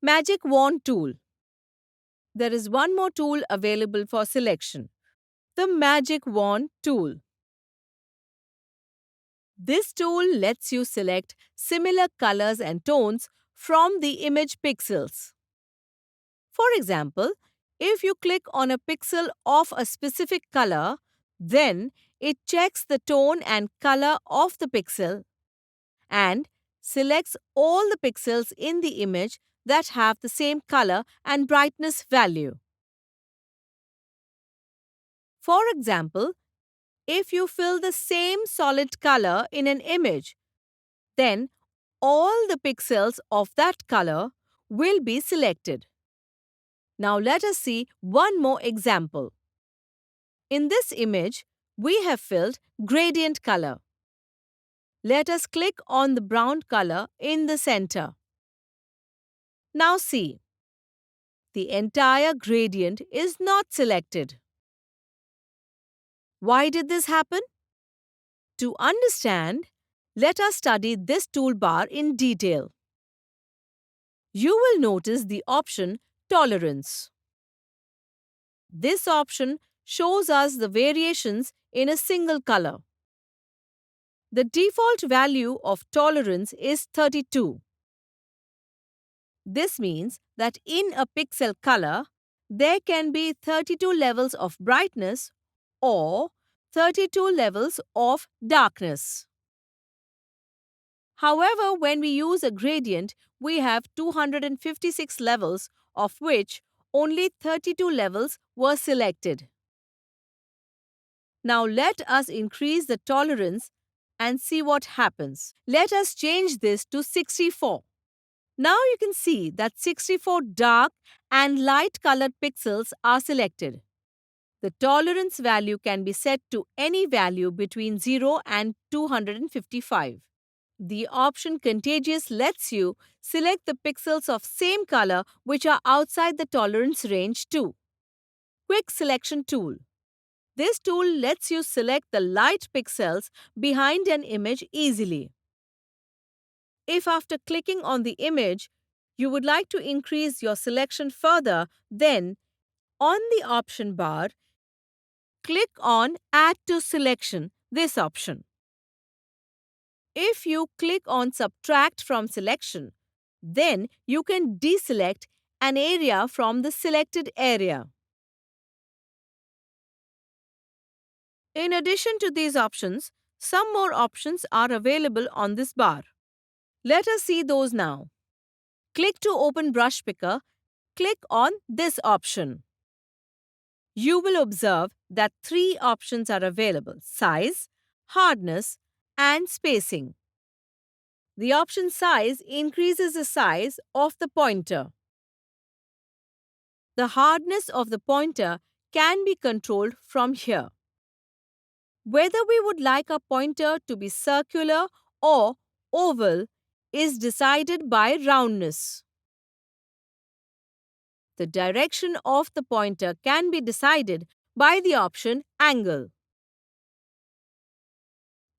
Magic Wand Tool. There is one more tool available for selection, the Magic Wand Tool. This tool lets you select similar colors and tones from the image pixels. For example, if you click on a pixel of a specific color, then it checks the tone and color of the pixel and selects all the pixels in the image that have the same color and brightness value. For example, if you fill the same solid color in an image, then all the pixels of that color will be selected. Now let us see one more example. In this image, we have filled gradient color. Let us click on the brown color in the center. Now see, the entire gradient is not selected. Why did this happen? To understand, let us study this toolbar in detail. You will notice the option Tolerance. This option shows us the variations in a single color. The default value of tolerance is 32. This means that in a pixel color, there can be 32 levels of brightness or 32 levels of darkness. However, when we use a gradient, we have 256 levels, of which only 32 levels were selected. Now let us increase the tolerance and see what happens. Let us change this to 64. Now you can see that 64 dark and light colored pixels are selected. The tolerance value can be set to any value between 0 and 255. The option Contagious lets you select the pixels of same color which are outside the tolerance range too. Quick Selection Tool. This tool lets you select the light pixels behind an image easily. If after clicking on the image, you would like to increase your selection further, then on the option bar, click on Add to Selection, this option. If you click on Subtract from Selection, then you can deselect an area from the selected area. In addition to these options, some more options are available on this bar. Let us see those now. Click to open Brush Picker. Click on this option. You will observe that three options are available: size, hardness, and spacing. The option size increases the size of the pointer. The hardness of the pointer can be controlled from here. Whether we would like our pointer to be circular or oval is decided by roundness. The direction of the pointer can be decided by the option Angle.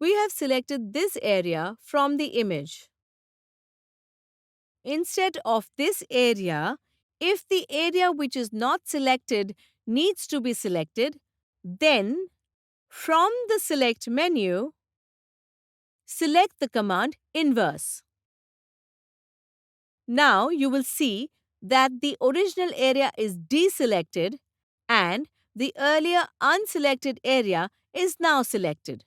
We have selected this area from the image. Instead of this area, if the area which is not selected needs to be selected, then from the Select menu, select the command Inverse. Now you will see that the original area is deselected and the earlier unselected area is now selected.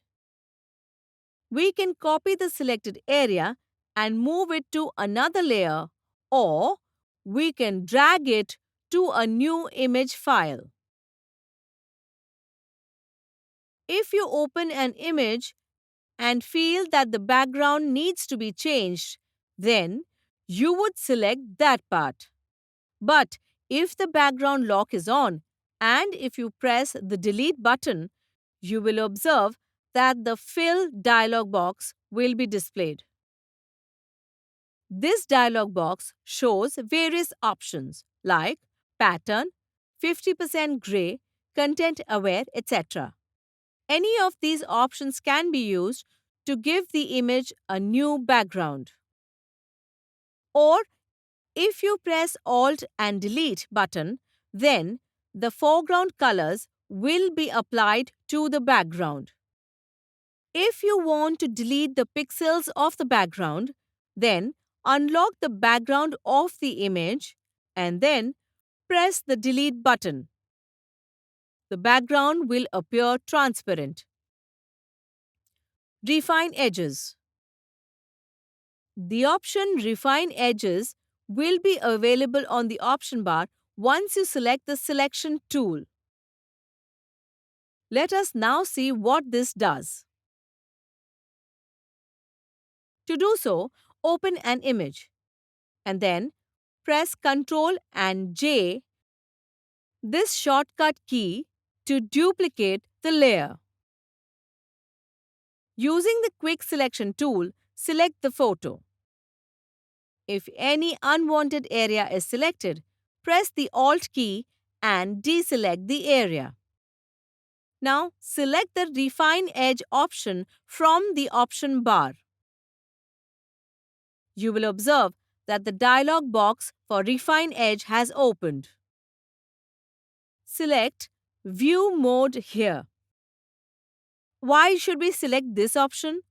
We can copy the selected area and move it to another layer, or we can drag it to a new image file. If you open an image and feel that the background needs to be changed, then you would select that part. But if the background lock is on and if you press the delete button, you will observe that the Fill dialog box will be displayed. This dialog box shows various options like pattern, 50% gray, content aware, etc. Any of these options can be used to give the image a new background. Or If you press Alt and Delete button, then the foreground colors will be applied to the background. If you want to delete the pixels of the background, then unlock the background of the image and then press the delete button. The background will appear transparent. Refine edges. The option Refine Edges will be available on the option bar once you select the selection tool. Let us now see what this does. To do so, open an image and then press Ctrl and J, this shortcut key, to duplicate the layer. Using the Quick Selection tool, select the photo. If any unwanted area is selected, press the Alt key and deselect the area. Now, select the Refine Edge option from the option bar. You will observe that the dialog box for Refine Edge has opened. Select View Mode here. Why should we select this option?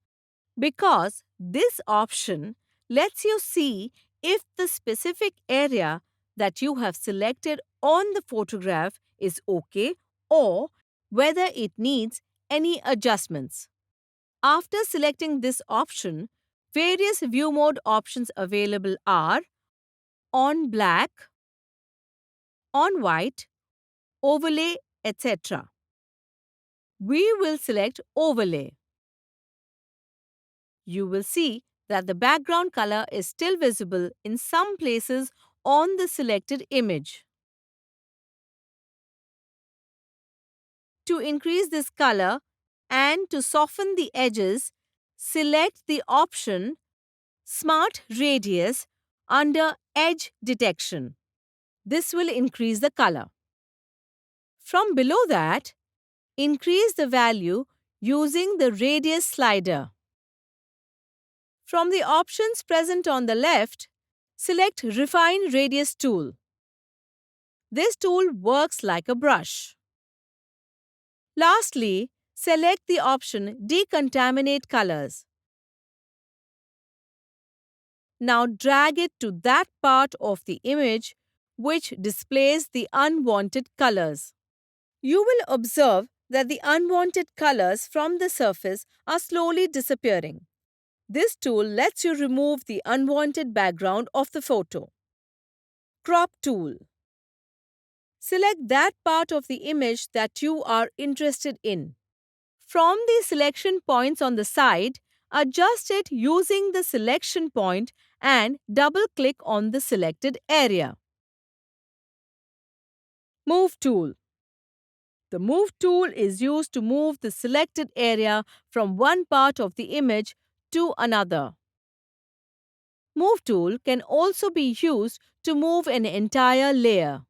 Because this option lets you see if the specific area that you have selected on the photograph is okay or whether it needs any adjustments. After selecting this option, various view mode options available are on black, on white, overlay, etc. We will select overlay. You will see that the background color is still visible in some places on the selected image. To increase this color and to soften the edges, select the option Smart Radius under Edge Detection. This will increase the color. From below that, increase the value using the radius slider. From the options present on the left, select Refine Radius tool. This tool works like a brush. Lastly, select the option Decontaminate Colors. Now drag it to that part of the image which displays the unwanted colors. You will observe that the unwanted colors from the surface are slowly disappearing. This tool lets you remove the unwanted background of the photo. Crop tool. Select that part of the image that you are interested in. From the selection points on the side, adjust it using the selection point and double-click on the selected area. Move tool. The Move tool is used to move the selected area from one part of the image to another. Move tool can also be used to move an entire layer.